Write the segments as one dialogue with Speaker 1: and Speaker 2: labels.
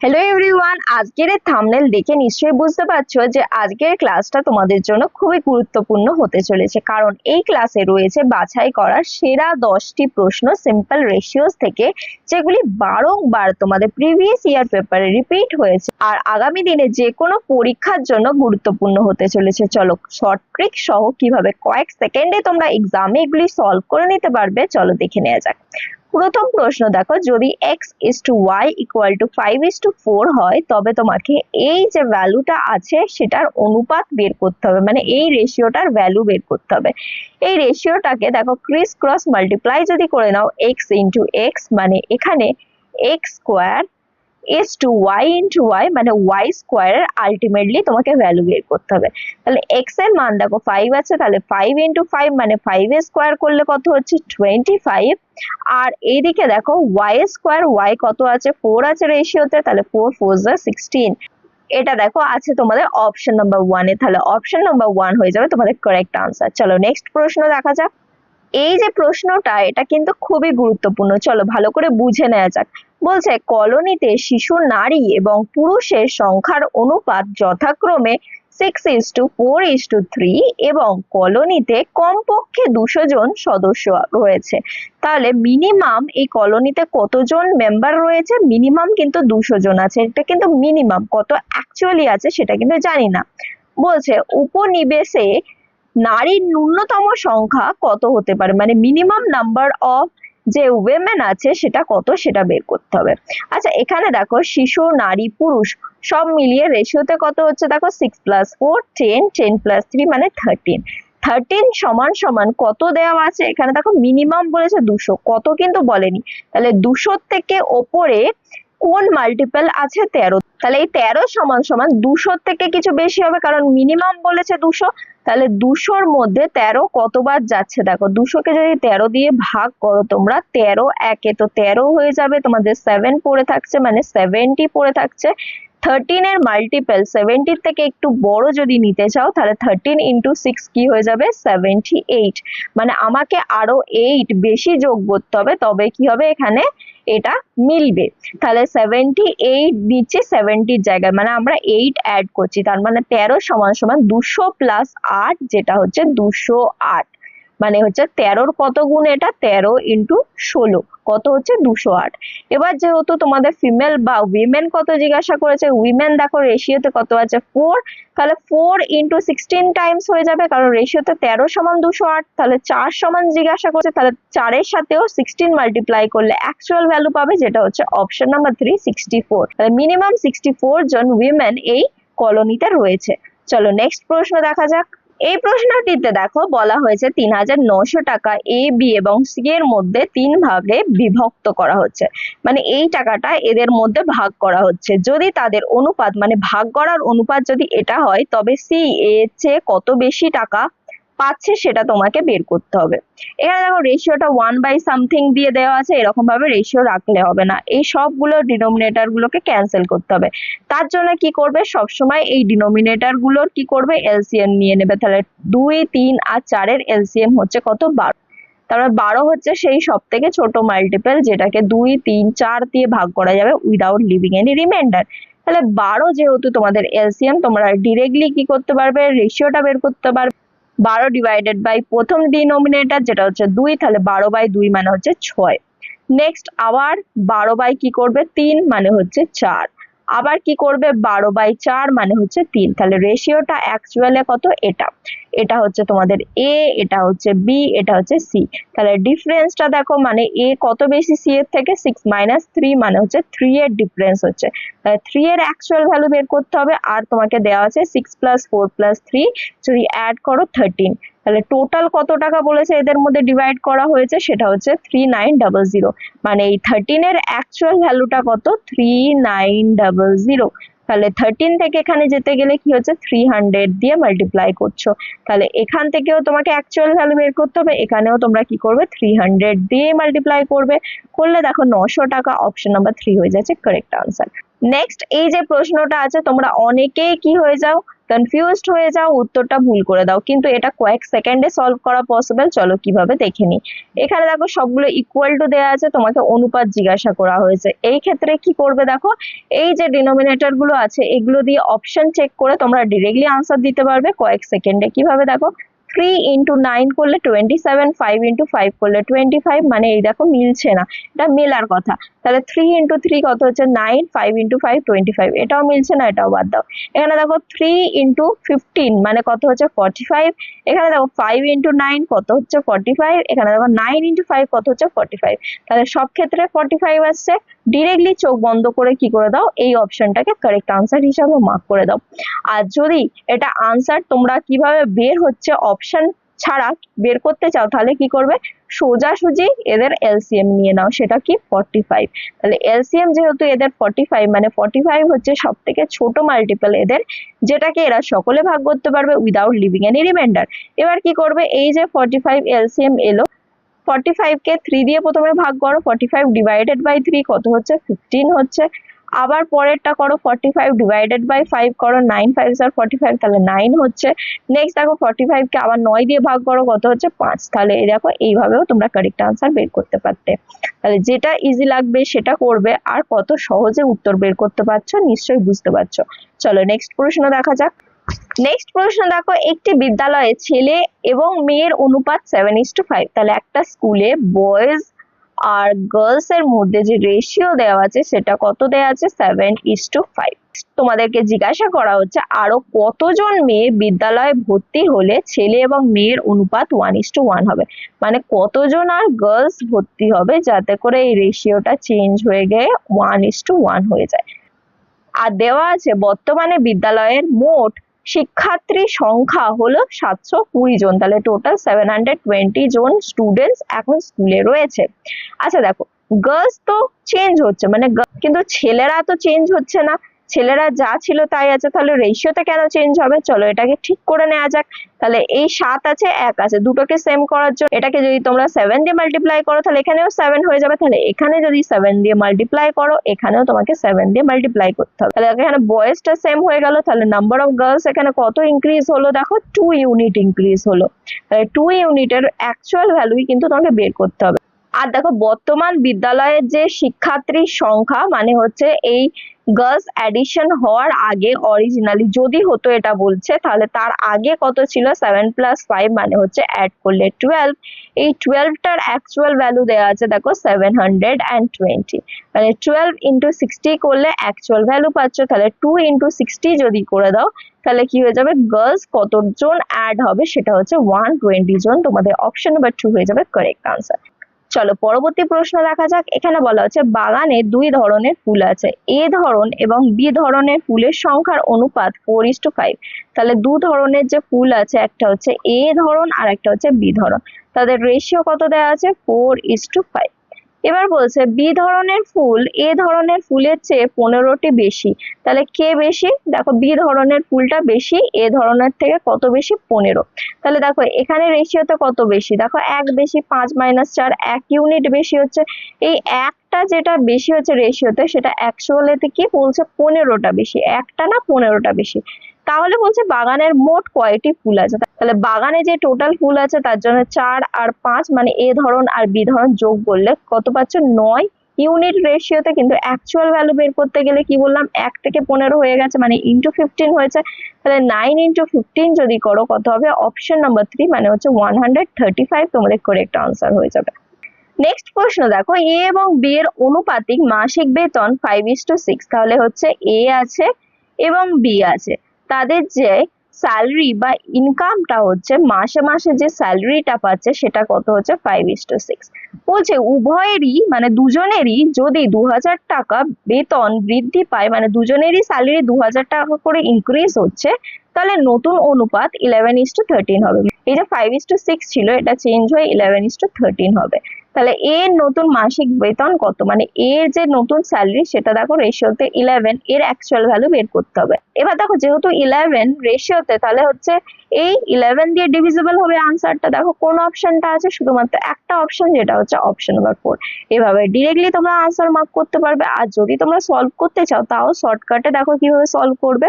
Speaker 1: Hello everyone, আজকের এই thumbnail দেখে নিশ্চয়ই বুঝতে পারছো যে আজকের ক্লাসটা তোমাদের জন্য খুবই গুরুত্বপূর্ণ হতে চলেছে, কারণ এই ক্লাসে রয়েছে বাছাই করা সেরা 10টি প্রশ্ন সিম্পল রেশিওস থেকে, যেগুলি বারংবার তোমাদের প্রিভিয়াস ইয়ার পেপারে রিপিট হয়েছে আর আগামী দিনে যে কোনো পরীক্ষার জন্য গুরুত্বপূর্ণ হতে চলেছে। চলো শর্ট ট্রিক সহ কিভাবে কয়েক সেকেন্ডে তোমরা এক্সামে এগুলি সলভ করে নিতে পারবে, চলো দেখে নেওয়া যাক। প্রথম প্রশ্ন দেখো, যদি x:y = 5:4 হয় তবে তোমাকে এই যে ভ্যালুটা আছে সেটার অনুপাত বের করতে হবে, মানে এই রেশিওটার ভ্যালু বের করতে হবে। এই রেশিওটাকে দেখো ক্রিস ক্রস মাল্টিপ্লাই যদি করে নাও, x ইন্টু এক্স মানে এখানে x square is to y into y মানে y স্কোয়ারের আলটিমেটলি তোমাকে ভ্যালু বের করতে হবে। তাহলে x এর মান দেখো 5 আছে, তাহলে 5 into 5 মানে 5 এর স্কোয়ার করলে কত হচ্ছে 25। আর এইদিকে দেখো y এর স্কোয়ার, y কত আছে 4 আছে রেশিওতে, তাহলে 4 4 16। এটা দেখো আছে তোমাদের অপশন নাম্বার 1 এ, তাহলে অপশন নাম্বার 1 হয়ে যাবে তোমাদের কারেক্ট আনসার। চলো নেক্সট প্রশ্ন দেখা যাক। এই যে প্রশ্নটা এটা কিন্তু খুবই গুরুত্বপূর্ণ, চলো ভালো করে বুঝে নেওয়া যাক। বলছে কলোনিতে শিশু, নারী এবং পুরুষের সংখ্যার অনুপাত যথাক্রমে 6:4:3 এবং কলোনিতে কমপক্ষে 200 জন সদস্য রয়েছে। তাহলে মিনিমাম এই কলোনিতে কতজন মেম্বার রয়েছে? মিনিমাম কিন্তু 200 জন আছে, এটা কিন্তু মিনিমাম, কত অ্যাকচুয়ালি আছে সেটা কিন্তু জানি না। বলছে উপনিবেশে নারীর ন্যূনতম সংখ্যা কত হতে পারে, মানে মিনিমাম নাম্বার অফ যে উইমেন আছে সেটা কত সেটা বের করতে হবে। আচ্ছা এখানে দেখো শিশু, নারী, পুরুষ সব মিলিয়ে রেশিওতে কত হচ্ছে দেখো 6+4 10 10+3 মানে 13। 13 সমান সমান কত দেওয়া আছে এখানে দেখো, মিনিমাম বলেছে 200, কত কিন্তু বলেনি। তাহলে 200 থেকে ওপরে কোন মাল্টিপল আছে 13, তাহলে এই 13 সমান সমান 200 থেকে কিছু বেশি হবে, কারণ মিনিমাম বলেছে 200। তাহলে 200-র মধ্যে 13 কতবার যাচ্ছে দেখো, 200-কে যদি 13 দিয়ে ভাগ করো তোমরা, 13 একে তো 13 হয়ে যাবে, তোমাদের 7 পড়ে থাকছে মানে 70 পড়ে থাকছে। 13 এর মাল্টিপল 70 থেকে একটু বড় যদি নিতে চাও তাহলে 13 into 6 কি হয়ে যাবে 78, মানে আমাকে আরো 8 বেশি যোগ করতে হবে তবে কি হবে এখানে এটা মিলবে। তাহলে 78 দিচ্ছে 70-র জায়গায়, মানে আমরা 8 অ্যাড করছি, তার মানে 13 সমান সমান 200 + 8 যেটা হচ্ছে 208, মানে হচ্ছে 13-র কত গুণ এটা 13 into 16 কত হচ্ছে 208। এবার যেহেতু তোমাদের ফিমেল বা উইমেন কত জিজ্ঞাসা করেছে, উইমেন দেখো রেশিওতে কত আছে 4, তাহলে 4 into 16 টাইমস হয়ে যাবে, কারণ রেশিওতে 13 সমান 208, তাহলে 4 সমান জিজ্ঞাসা করছে, তাহলে 4-এর সাথেও 16 মাল্টিপ্লাই করলে অ্যাকচুয়াল ভ্যালু পাবে যেটা হচ্ছে অপশন নাম্বার 3 64। তাহলে মিনিমাম 64 জন উইমেন এই কলোনিতে রয়েছে। চলো নেক্সট প্রশ্ন দেখা যাক। এই প্রশ্নটিতে দেখো বলা হয়েছে 3900 টাকা এ, বি এবং সি এর মধ্যে 3 ভাগে বিভক্ত করা হচ্ছে, মানে এই টাকাটা এদের মধ্যে ভাগ করা হচ্ছে। যদি তাদের অনুপাত মানে ভাগ করার অনুপাত যদি এটা হয় তবে সি এর চেয়ে কত বেশি টাকা পাচ্ছে সেটা তোমাকে বের করতে হবে। এখানে দেখো রেশিওটা 1/something দিয়ে দেওয়া আছে, এরকম ভাবে রেশিও রাখলে হবে না, এই সবগুলো ডিনোমিনেটর গুলোকে ক্যান্সেল করতে হবে। তার জন্য কি করবে, সবসময় এই ডিনোমিনেটর গুলোর কি করবে এলসিএম নিয়ে নেবে। তাহলে 2 3 আর 4 এর এলসিএম হচ্ছে কত 12, তারপর 12 হচ্ছে সেই সব থেকে ছোট মাল্টিপল যেটাকে 2 3 4 দিয়ে ভাগ করা যাবে উইদাউট লিভিং এনি রিমাইন্ডার। তাহলে 12 যেহেতু তোমাদের এলসিএম, তোমরা ডিরেক্টলি কি করতে পারবে রেশিওটা বের করতে পারবে। 12 ডিভাইডেড বাই প্রথম ডিনোমিনেটর যেটা হচ্ছে 2, তাহলে 12/2 মানে হচ্ছে 6। নেক্সট আবার 12 কি করবে 3 মানে হচ্ছে 4, আবার কি করবে 12/4 মানে হচ্ছে 3। তাহলে রেশিওটা অ্যাকচুয়ালি কত, এটা এটা হচ্ছে তোমাদের এ, এটা হচ্ছে বি, এটা হচ্ছে সি। তাহলে ডিফারেন্সটা দেখো, মানে এ কত বেশি সি এর থেকে 6 - 3 মানে হচ্ছে 3 এর ডিফারেন্স হচ্ছে। তাহলে 3 এর অ্যাকচুয়াল ভ্যালু বের করতে হবে, আর তোমাকে দেওয়া আছে 6 + 4 + 3 যদি অ্যাড করো 13। তাহলে টোটাল কত টাকা বলেছে এদের মধ্যে ডিভাইড করা হয়েছে সেটা হচ্ছে 3900, মানে এই 13 এর অ্যাকচুয়াল ভ্যালুটা কত 3900। তাহলে 13 থেকে এখানে যেতে গেলে কি হচ্ছে 300 দিয়ে মাল্টিপ্লাই করছো, তাহলে এখান থেকেও তোমাকে অ্যাকচুয়াল ভ্যালু বের করতে হবে, এখানেও তোমরা কি করবে 300 দিয়ে মাল্টিপ্লাই করবে, করলে দেখো 900 টাকা, অপশন নাম্বার 3 হয়ে যাচ্ছে কারেক্ট আনসার। নেক্সট এই যে প্রশ্নটা আছে তোমরা অনেকেই কি হয়ে যাও কনফিউজড হয়ে যাও, উত্তরটা ভুল করে দাও, কিন্তু এটা কয়েক সেকেন্ডে সলভ করা পসিবল। চলো কিভাবে দেখে নি। এখানে দেখো সবগুলো ইকুয়াল টু দেওয়া আছে, তোমাকে অনুপাত জিজ্ঞাসা করা হয়েছে। এই ক্ষেত্রে কি করবে দেখো, এই যে ডিনোমিনেটর গুলো আছে এগুলো দিয়ে অপশন চেক করে তোমরা ডিরেক্টলি আনসার দিতে পারবে কয়েক সেকেন্ডে। কিভাবে দেখো, 3 ইন্টু 9 করলে 27, 5 ইন্টু 5 করলে 25, মানে এই দেখো মিলছে না, এটা মেলার কথা। তাহলে 3 ইন্টু 3 কত হচ্ছে 9, 5 ইন্টু 5 25, এটাও মিলছে না, এটাও বাদ দাও। এখানে দেখো 3 ইন্টু 15 মানে কত হচ্ছে 45, এখানে দেখো 5 ইন্টু 9 কত হচ্ছে 45, এখানে দেখো 9 ইন্টু 5 কত হচ্ছে 45। তাহলে সব ক্ষেত্রে 45 আসছে। ডিরেক্টলি চোখ বন্ধ করে কি করে দাও, এই অপশনটাকে কারেক্ট আনসার হিসাবে মার্ক করে দাও। আর যদি এটা আনসার তোমরা কিভাবে বের হচ্ছে অপশন ছাড়া বের করতে চাও, তাহলে কি করবে, সোজাসুজি এদের এলসিএম নিয়ে নাও, সেটা কি 45। তাহলে এলসিএম যেহেতু এদের 45, মানে 45 হচ্ছে সব থেকে ছোট মাল্টিপল এদের, যেটাকে এরা সকলে ভাগ করতে পারবে উইদাউট লিভিং এনি রিমাইন্ডার। এবার কি করবে, এই যে 45 এলসিএম এলো, 45 কে 3 দিয়ে প্রথমে ভাগ করো, 45 ডিভাইডেড বাই 3 কত হচ্ছে 15 হচ্ছে। আবার পরেরটা করো, 45 ডিভাইডেড বাই 5 করো, 9 5 আর 45, তাহলে 9 হচ্ছে। নেক্সট দেখো 45 কে আবার 9 দিয়ে ভাগ করো, কত হচ্ছে 5। তাহলে এই দেখো এইভাবেও তোমরা কারেক্ট আনসার বের করতে পারতে। তাহলে যেটা ইজি লাগবে সেটা করবে, আর কত সহজে উত্তর বের করতে পারছো নিশ্চয়ই বুঝতে পারছো। চলো নেক্সট প্রশ্ন দেখা যাক। নেক্সট প্রশ্ন দেখো, একটি বিদ্যালয়ে ছেলে এবং মেয়ের অনুপাত 7:5। তাহলে একটা স্কুলে বয়েজ আর গার্লস এর মধ্যে যে রেশিও দেওয়া আছে সেটা কত দেওয়া আছে, 7:5। তোমাদেরকে জিজ্ঞাসা করা হচ্ছে আরো কতজন মেয়ে বিদ্যালয়ে ভর্তি হলে ছেলে এবং মেয়ের অনুপাত 1:1 হবে, মানে কতজন আর গার্লস ভর্তি হবে যাতে করে এই রেশিওটা চেঞ্জ হয়ে গিয়ে 1:1 হয়ে যায়। আর দেওয়া আছে বর্তমানে বিদ্যালয়ের মোট শিক্ষার্থী সংখ্যা হলো 720 জন, তাহলে টোটাল 720 জন স্টুডেন্টস এখন স্কুলে রয়েছে। আচ্ছা দেখো, গার্লস তো চেঞ্জ হচ্ছে, মানে কিন্তু ছেলেরা তো চেঞ্জ হচ্ছে না, ছেলেরা যা ছিল তাই আছে, তাহলে রেশিওটা কেন চেঞ্জ হবে, চলো এটাকে ঠিক করে নেওয়া যাক। তাহলে এই 7 আছে 1 আছে, দুটোকে সেম করার জন্য এটাকে যদি তোমরা 7 দিয়ে মাল্টিপ্লাই করো তাহলে এখানেও 7 হয়ে যাবে, তাহলে এখানে যদি 7 দিয়ে মাল্টিপ্লাই করো এখানেও তোমাকে 7 দিয়ে মাল্টিপ্লাই করতে হবে। তাহলে এখানে বয়েজটা সেম হয়ে গেল, তাহলে নাম্বার অফ গার্লস এখানে কত ইনক্রিজ হলো, দেখো 2 ইউনিট ইনক্রিজ হলো। তাহলে 2 ইউনিটের অ্যাকচুয়াল ভ্যালুই কিন্তু তোমাকে বের করতে হবে। আর দেখো বর্তমান বিদ্যালয়ের যে শিক্ষার্থীর সংখ্যা, মানে হচ্ছে এই গার্লস অ্যাডিশন হওয়ার আগে অরিজিনালি যদি হতো এটা বলছে, তাহলে তার আগে কত ছিল 7 + 5, মানে হচ্ছে অ্যাড করলে 12। এই 12টার অ্যাকচুয়াল ভ্যালু দেওয়া আছে দেখো 720, মানে 12 × 60 করলে অ্যাকচুয়াল ভ্যালু পাচ্ছ। তাহলে 2 × 60 যদি করে দাও তাহলে কি হয়ে যাবে, গার্লস কতজন অ্যাড হবে সেটা হচ্ছে 120 জন। তোমাদের অপশন নাম্বার 2 হয়ে যাবে কারেক্ট আনসার। চলো পরবর্তী প্রশ্ন দেখা যাক। এখানে বলা হচ্ছে বাগানে 2 ধরনের ফুল আছে, এ ধরন এবং বি ধরনের ফুলের সংখ্যার অনুপাত 4:5। তাহলে 2 ধরনের যে ফুল আছে, একটা হচ্ছে এ ধরন আর একটা হচ্ছে বি ধরন, তাদের রেশিও কত দেওয়া আছে 4:5। এবার বলছে বি ধরনের ফুল এ ধরনের ফুলের চেয়ে 15টি বেশি, তাহলে কে বেশি, দেখো বি ধরনের ফুলটা বেশি, এ ধরনের থেকে কত বেশি 15। তাহলে দেখো এখানে রেশিওতে কত বেশি, দেখো 1 বেশি, 5 - 4 1 ইউনিট বেশি হচ্ছে। এই একটা যেটা বেশি হচ্ছে রেশিওতে সেটা অ্যাকচুয়ালিতে কি বলছে 15টা বেশি, একটা না 15টা বেশি। তাহলে বলছে বাগানের মোট কয়টি ফুল আছে, তাহলে বাগানে যে টোটাল ফুল আছে তার জন্য 4 আর 5, মানে এ ধরন আর বি ধরন যোগ করলে কত পাচ্ছ 9 ইউনিট রেশিওতে। কিন্তু অ্যাকচুয়াল ভ্যালু বের করতে গেলে কি বললাম 1 থেকে 15 হয়ে গেছে, মানে ইন্টু 15 হয়েছে। তাহলে 9 × 15 যদি করো কত হবে, অপশন নাম্বার 3 মানে হচ্ছে 135 তোমাদের কারেক্ট আনসার হয়ে যাবে। নেক্সট প্রশ্ন দেখো, এ এবং বি এর অনুপাতিক মাসিক বেতন 5:6। তাহলে হচ্ছে এ আছে এবং বি আছে, তাদের যে স্যালারি বা ইনকামটা হচ্ছে মাসে মাসে যে স্যালারিটা পাচ্ছে সেটা কত হচ্ছে 5:6। বলছে উভয়েরই মানে দুজনেরই যদি 2000 টাকা বেতন বৃদ্ধি পায়, মানে দুজনেরই স্যালারি 2000 টাকা করে ইনক্রিজ হচ্ছে, তাহলে নতুন অনুপাত 11:13 হবে। এই যে 5:6 ছিল এটা চেঞ্জ হয়ে 11:13 হবে। তাহলে এর নতুন মাসিক বেতন কত, মানে এর যে নতুন স্যালারি সেটা দেখো রেশিওতে 11, এর অ্যাকচুয়াল ভ্যালু বের করতে হবে। এবার দেখো যেহেতু 11 রেশিওতে, তাহলে হচ্ছে এই 11 দিয়ে ডিভিজিবল হবে আনসারটা। দেখো কোন অপশনটা আছে, শুধুমাত্র একটা অপশন, যেটা হচ্ছে অপশন নাম্বার 4। এভাবে ডিরেক্টলি তোমরা আনসার মার্ক করতে পারবে। আর যদি তোমরা সলভ করতে চাও তাও শর্টকাটে দেখো কিভাবে সলভ করবে।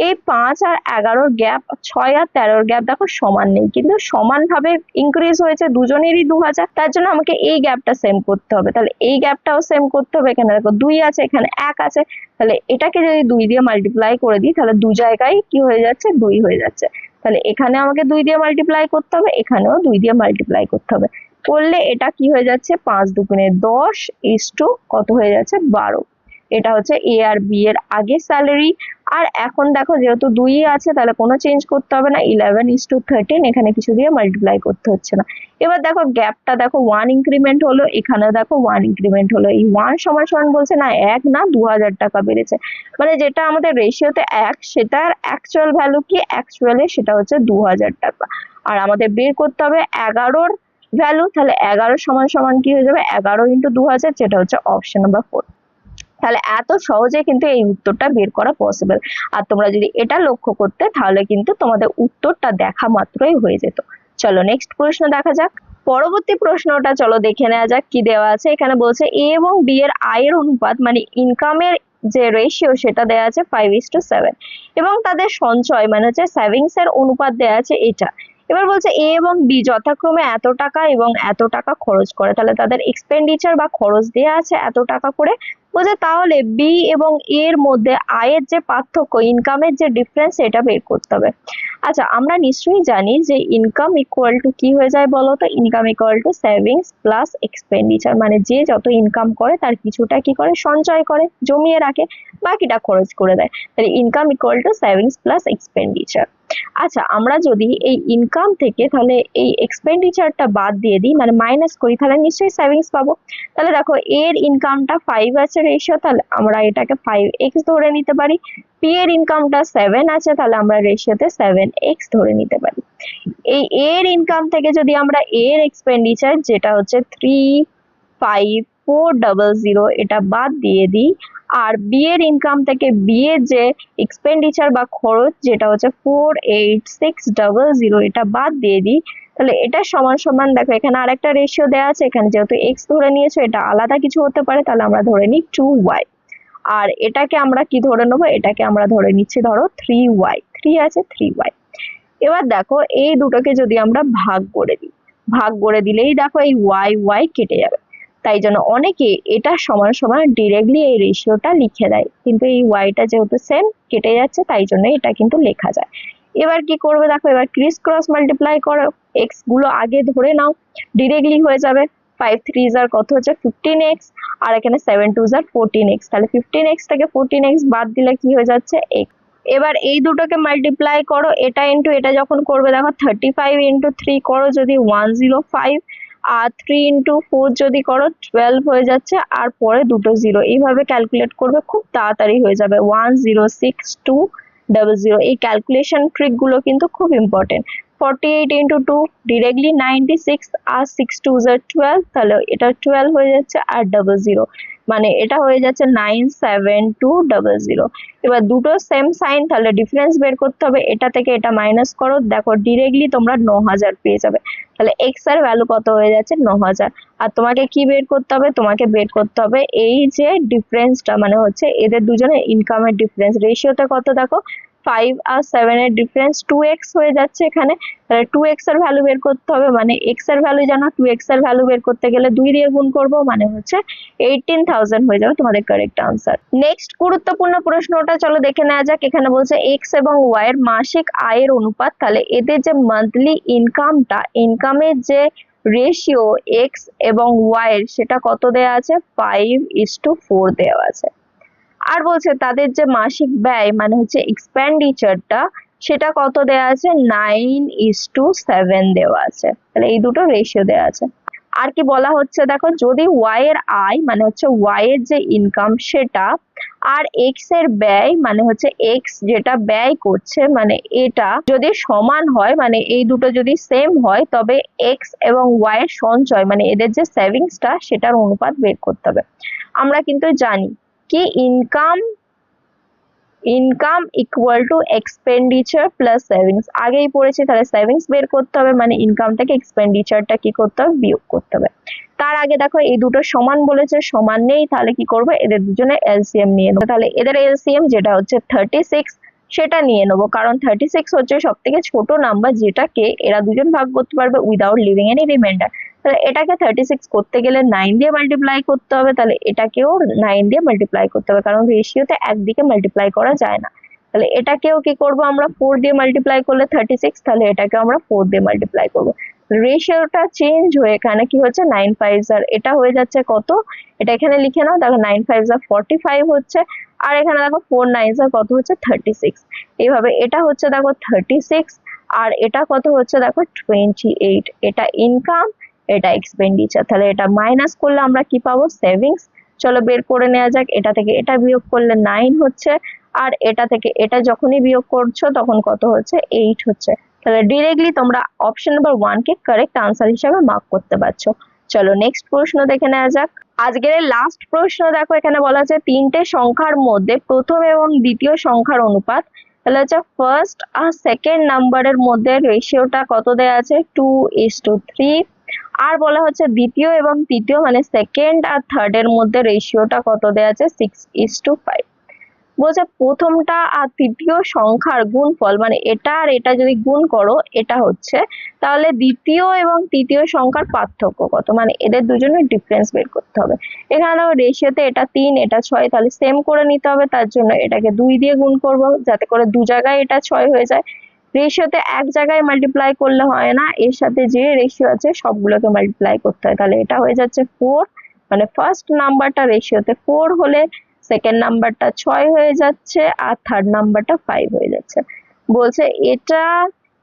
Speaker 1: এই 5 আর 11 গ্যাপ, 6 আর 13 গ্যাপ দেখো সমান নেই, কিন্তু সমান ভাবে ইনক্রিজ হয়েছে দুজনেরই 2000, তার জন্য আমাকে এই গ্যাপটা সেম করতে হবে। তাহলে এই গ্যাপটাও সেম করতে হবে। এখানে দেখো 2 আছে, এখানে 1 আছে, তাহলে এটাকে যদি 2 দিয়ে মাল্টিপ্লাই করে দিই তাহলে দু জায়গায় কি হয়ে যাচ্ছে, 2 হয়ে যাচ্ছে। তাহলে এখানে আমাকে 2 দিয়ে মাল্টিপ্লাই করতে হবে, এখানেও 2 দিয়ে মাল্টিপ্লাই করতে হবে। করলে এটা কি হয়ে যাচ্ছে, 5 দুগুণে 10 ইস্টু কত হয়ে যাচ্ছে, 12। এটা হচ্ছে এ আর বি এর আগের স্যালারি। আর এখন দেখো যেহেতু 2 আছে, তাহলে কোনো চেঞ্জ করতে হবে না, 11:13, এখানে কিছু দিয়ে মাল্টিপ্লাই করতে হচ্ছে না। এবার দেখো গ্যাপটা দেখো 1 ইনক্রিমেন্ট হলো, এখানে দেখো 1 ইনক্রিমেন্ট হলো। এই 1 সমান সমান বলছে না 1 না 2000 টাকা বেড়েছে, মানে যেটা আমাদের রেশিওতে 1 সেটার অ্যাকচুয়াল ভ্যালু কি, অ্যাকচুয়ালি সেটা হচ্ছে 2000 টাকা। আর আমাদের বের করতে হবে 11 ভ্যালু, তাহলে 11 সমান সমান কি হয়ে যাবে, 11 ইন্টু 2000, যেটা হচ্ছে অপশন নাম্বার 4। তাহলে এত সহজে কিন্তু এই উত্তরটা বের করা পসিবল। আর তোমরা যদি এটা লক্ষ্য করতে, তাহলে কিন্তু তোমাদের উত্তরটা দেখা মাত্রই হয়ে যেত। চলো নেক্সট প্রশ্ন দেখা যাক। পরবর্তী প্রশ্নটা চলো দেখে নেওয়া যাক কি দেওয়া আছে। এখানে বলছে এ এবং বি এর আয়ের অনুপাত, মানে ইনকামের যে রেশিও সেটা দেওয়া আছে 5:7, এবং তাদের সঞ্চয় মানে হচ্ছে সেভিংস এর অনুপাত দেওয়া আছে এটা। এবার বলছে এ এবং বি যথাক্রমে এত টাকা এবং এত টাকা খরচ করে, তাহলে তাদের এক্সপেন্ডিচার বা খরচ দেওয়া আছে এত টাকা করে। বলছে তাহলে বি এবং এর মধ্যে আয়ের যে পার্থক্য, ইনকামের যে ডিফারেন্স, এটা বের করতে হবে। আচ্ছা, আমরা নিশ্চয়ই জানি যে ইনকাম ইকুয়াল টু কি হয়ে যায় বলো তো, income equal to savings plus expenditure, মানে যে যত ইনকাম করে তার কিছুটা কি করে, সঞ্চয় করে, জমিয়ে রাখে, বাকিটা খরচ করে দেয়। তাহলে income equal to savings plus expenditure. আচ্ছা, আমরা যদি এই ইনকাম থেকে তাহলে এই এক্সপেন্ডিচারটা বাদ দিয়ে দিই, মানে মাইনাস করি, তাহলে নিশ্চয়ই সেভিংস পাবো। তাহলে দেখো এর ইনকামটা 5 আছে রেশিও, তাহলে আমরা এটাকে 5x ধরে নিতে পারি। পি এর ইনকামটা 7 আছে, তাহলে আমরা রেশিওতে 7x ধরে নিতে পারি। এই এর ইনকাম থেকে যদি আমরা এর এক্সপেন্ডিচার, যেটা হচ্ছে 35400, এটা বাদ দিয়ে দিই, আর বি এর ইনকাম থেকে বি এর যে এক্সপেন্ডিচার বা খরচ, যেটা হচ্ছে 48600, এটা বাদ দিয়ে দিই, তাহলে এটা সমান সমান, দেখো এখানে আরেকটা রেশিও দেওয়া আছে, এখানে যেহেতু এক্স ধরে নিয়েছো, এটা আলাদা কিছু হতে পারে, তাহলে আমরা ধরে নিই 2y। আর এটাকে আমরা কি ধরে নেবো, এটাকে আমরা ধরে নিচ্ছি ধরো 3y, 3 আছে 3y। এবার দেখো এই দুটোকে যদি আমরা ভাগ করে দিই, ভাগ করে দিলেই দেখো এই y কেটে যাবে। তাই জন্য অনেকে এটা সমান সমান ডিরেক্টলি এই রেশিওটা লিখে দেয়, কিন্তু এই ওয়াইটা যেহেতু সেম কেটে যাচ্ছে, তাই জন্য এটা কিন্তু লেখা যায়। এবার কি করবে দেখো, এবার ক্রিস ক্রস মাল্টিপ্লাই করো, এক্স গুলো আগে ধরে নাও, ডিরেক্টলি হয়ে যাবে। 5 3 কত হচ্ছে 15x, আর এখানে 7 2 14x, তাহলে 15x থেকে 14x বাদ দিলে কি হয়ে যাচ্ছে, x। এবার এই দুটোকে মাল্টিপ্লাই করো, এটা ইন্টু এটা যখন করবে দেখো 35 ইন্টু 3 করো যদি 105, আর 3 ইন্টু 4 যদি করো 12 হয়ে যাচ্ছে, আর পরে দুটো জিরো, এইভাবে ক্যালকুলেট করবে, খুব তাড়াতাড়ি হয়ে যাবে 106200। এই ক্যালকুলেশন ট্রিক গুলো কিন্তু খুব ইম্পর্টেন্ট। 48 ইন্টু 2 ডিরেক্টলি 96, আর 6 2 12, তাহলে এটা 12 হয়ে যাচ্ছে, আর 00, মানে এটা হয়ে যাচ্ছে 97200। এবার দুটো সেম সাইন, তাহলে ডিফারেন্স বের করতে হবে, এটা থেকে এটা মাইনাস করো, দেখো ডিরেক্টলি তোমরা 9000 পেয়ে যাবে। তাহলে এক্স এর ভ্যালু কত হয়ে যাচ্ছে, 9000। আর তোমাকে কি বের করতে হবে, তোমাকে বের করতে হবে এই যে ডিফারেন্সটা, মানে হচ্ছে এদের দুজনের ইনকামের ডিফারেন্স। রেশিওতে কত দেখো, 5 আর 7 এর ডিফারেন্স 2x হয়ে যাচ্ছে এখানে, তাহলে 2x এর ভ্যালু বের করতে হবে, মানে x এর ভ্যালু জানো, 2x এর ভ্যালু বের করতে গেলে 2 দিয়ে গুণ করব, মানে হচ্ছে 18000 হয়ে যাবে তোমাদের কারেক্ট আনসার। নেক্সট গুরুত্বপূর্ণ প্রশ্নটা চলো দেখে নেওয়া যাক। এখানে বলছে x এবং y এর মাসিক আয়ের অনুপাত, তাহলে এদের যে মান্থলি ইনকামটা, ইনকামের যে রেশিও x এবং y এর, সেটা কত দেওয়া আছে, 5:4 দেওয়া আছে। আর বলছে তাদের যে মাসিক ব্যয়, মানে হচ্ছে এক্সপেন্ডিচারটা, সেটা কত দেওয়া আছে, 9:7 দেওয়া আছে। তাহলে এই দুটো রেশিও দেওয়া আছে। আর কি বলা হচ্ছে দেখো, যদি ওয়াই এর আয় মানে হচ্ছে ওয়াই এর যে ইনকাম সেটা, আর এক্স এর ব্যয় মানে হচ্ছে এক্স যেটা ব্যয় করছে মানে এটা যদি সমান হয়, মানে এই দুটো যদি সেম হয়, তবে এক্স এবং ওয়াই এর সঞ্চয় মানে এদের যে সেভিংসটা সেটার অনুপাত বের করতে হবে। আমরা কিন্তু জানি কি income equal to expenditure plus savings, আগেই পড়েছি। তাহলে সেভিংস বের করতে হবে মানে ইনকাম থেকে এক্সপেন্ডিচারটা কি করতে হবে, বিয়োগ করতে হবে। তার আগে দেখো এই দুটো সমান বলেছে, সমান নেই, তাহলে কি করবো, এদের দুজনে এলসিএম নিয়ে নেবো। তাহলে এদের এলসিএম যেটা হচ্ছে 36 সেটা নিয়ে নেবো, কারণ 36 হচ্ছে সব থেকে ছোট নাম্বার যেটাকে এরা দুজন ভাগ করতে পারবে উইদাউট লিভিং এনি রিমাইন্ডার। তাহলে এটাকে 36 করতে গেলে 9 দিয়ে মাল্টিপ্লাই করতে হবে, তাহলে এটাকেও 9 দিয়ে মাল্টিপ্লাই করতে হবে, কারণ রেশিওতে একদিকে মাল্টিপ্লাই করা যায় না। তাহলে এটাকেও কি করব আমরা 4 দিয়ে মাল্টিপ্লাই করলে 36, তাহলে এটাকে আমরা 4 দিয়ে মাল্টিপ্লাই করব। রেশিওটা চেঞ্জ হয়ে এখানে কি হচ্ছে 9 5 আর এটা হয়ে যাচ্ছে কত, এটা এখানে লিখে নাও, দেখো 9 5 45 হচ্ছে, আর এখানে দেখো 4 9 কত হচ্ছে 36। এইভাবে এটা হচ্ছে দেখো 36 আর এটা কত হচ্ছে দেখো 28। এটা ইনকাম, এটা এক্সপেন্ডিচার, তাহলে এটা মাইনাস করলে আমরা কি পাবো, সেভিংস। চলো বের করে নেওয়া যাক, এটা থেকে এটা বিয়োগ করলে 9 হচ্ছে, আর এটা থেকে এটা যখনই বিয়োগ করছো তখন কত হচ্ছে 8 হচ্ছে। তাহলে ডিরেক্টলি তোমরা অপশন নাম্বার 1 কে কারেক্ট আনসার হিসেবে মার্ক করতে পারছো। চলো নেক্সট প্রশ্ন দেখে নেওয়া যাক। আজকের লাস্ট প্রশ্ন দেখো, এখানে বলা আছে তিনটে সংখ্যার মধ্যে প্রথম এবং দ্বিতীয় সংখ্যার অনুপাত। তাহলে হচ্ছে ফার্স্ট আর সেকেন্ড নাম্বারের মধ্যে রেশিওটা কত দেয়া আছে, 2:3। আর বলা হচ্ছে দ্বিতীয় এবং তৃতীয় মানে সেকেন্ড আর থার্ড এর মধ্যে রেশিওটা কত দেয়া আছে, 6:5। বলছে প্রথমটা আর তৃতীয় সংখ্যার গুণফল মানে এটা আর এটা যদি গুণ করো এটা হচ্ছে, তাহলে দ্বিতীয় এবং তৃতীয় সংখ্যার পার্থক্য কত, মানে এদের দুজনের ডিফারেন্স বের করতে হবে। এখানে দেখো রেশিওতে এটা 3 এটা 6, তাহলে সেম করে নিতে হবে, তার জন্য এটাকে 2 দিয়ে গুণ করব যাতে করে দু জায়গায় এটা 6 হয়ে যায়। রেশিওতে এক জায়গায় মাল্টিপ্লাই করলে হয় না, এর সাথে যে রেশিও আছে সবগুলোকে মাল্টিপ্লাই করতে হয়। তাহলে এটা হয়ে যাচ্ছে 4, মানে ফার্স্ট নাম্বারটা রেশিওতে 4 হলে সেকেন্ড নাম্বারটা 6 হয়ে যাচ্ছে আর থার্ড নাম্বারটা 5 হয়ে যাচ্ছে। বলছে এটা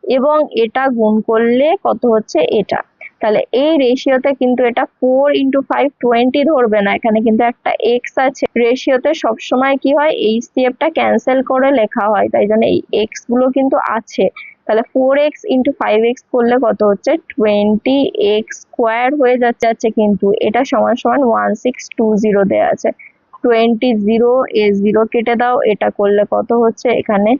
Speaker 1: এবং এটা গুণ করলে কত হচ্ছে এটা, তাহলে এই রেশিওতে কিন্তু এটা 4 × 5 20 ধরবে না, এখানে কিন্তু একটা x আছে। রেশিওতে সবসময় কি হয় HCF টা ক্যান্সেল করে লেখা হয়, তাই জন্য এই x গুলো কিন্তু আছে। তাহলে 4x × 5x করলে কত হচ্ছে 20x² হয়ে যাচ্ছে, কিন্তু এটা সমান সমান 1620 দেয়া আছে। 20 কেটে দাও, এটা করলে কত হচ্ছে এখানে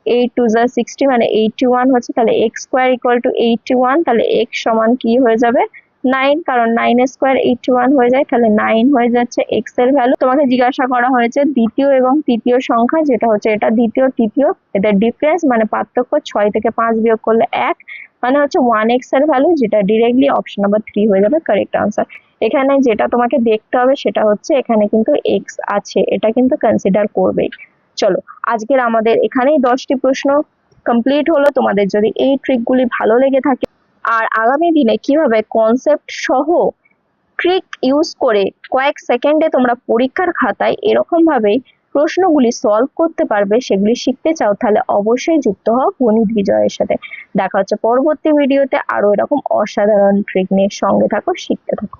Speaker 1: 8 2 60 মানে 81 হচ্ছে। তাহলে x² = 81, তাহলে x সমান কি হয়ে যাবে 9, কারণ 9² 81 হয়ে যায়, তাহলে 9 হয়ে যাচ্ছে x এর ভ্যালু। তোমাকে জিজ্ঞাসা করা হয়েছে দ্বিতীয় এবং তৃতীয় সংখ্যা, যেটা হচ্ছে এটা দ্বিতীয় তৃতীয় এদের ডিফারেন্স মানে পার্থক্য, 6 থেকে 5 বিয়োগ করলে 1 মানে হচ্ছে 1x এর ভ্যালু, যেটা ডিরেক্টলি অপশন নাম্বার 3 হয়ে যাবে কারেক্ট আনসার। এখানে যেটা তোমাকে দেখতে হবে সেটা হচ্ছে এখানে কিন্তু x আছে, এটা কিন্তু কনসিডার করবেই। চলো আজকের আমাদের এখানেই 10টি প্রশ্ন কমপ্লিট হলো। তোমাদের যদি এই ট্রিকগুলি ভালো লেগে থাকে আর আগামী দিনে কিভাবে কনসেপ্ট সহ ট্রিক ইউজ করে কয়েক সেকেন্ডে তোমরা পরীক্ষার খাতায় এরকম ভাবে প্রশ্নগুলি সলভ করতে পারবে সেগুলি শিখতে চাও, তাহলে অবশ্যই যুক্ত হও গণিত বিজয়ের সাথে। দেখা হচ্ছে পরবর্তী ভিডিওতে আরো এরকম অসাধারণ ট্রিক নিয়ে। সঙ্গে থাকো, শিখতে থাকো।